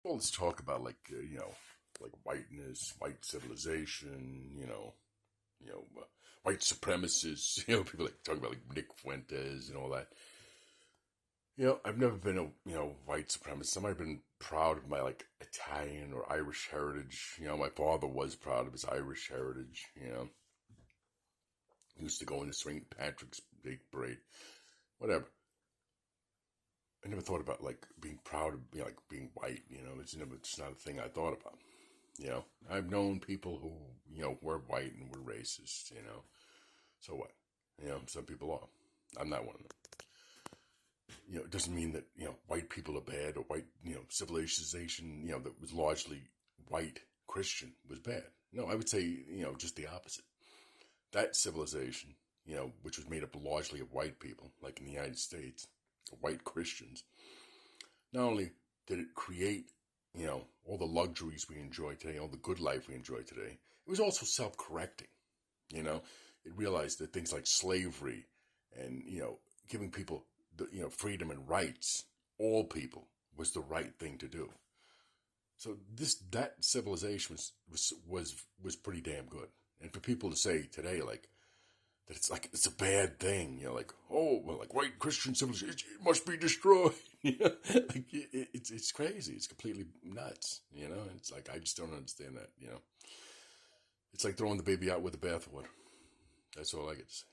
all this talk about like whiteness, white civilization, white supremacists. People like talk about like Nick Fuentes and all that. I've never been a white supremacist. I might have been proud of my like Italian or Irish heritage. My father was proud of his Irish heritage. He used to go into St. Patrick's Day parade, whatever. I never thought about like being proud of being white. It's not a thing I thought about. I've known people who were white and were racist. So what? Some people are. I'm not one of them. It doesn't mean that white people are bad or white civilization that was largely white Christian was bad. No, I would say just the opposite. That civilization which was made up largely of white people, like in the United States, white Christians. Not only did it create all the luxuries we enjoy today, all the good life we enjoy today, it was also self-correcting. It realized that things like slavery and giving people the freedom and rights, all people, was the right thing to do. So that civilization was pretty damn good. And for people to say today that it's a bad thing, like white Christian civilization, it must be destroyed. It's crazy. It's completely nuts. It's like I just don't understand that. It's like throwing the baby out with the bathwater. That's all I get to say.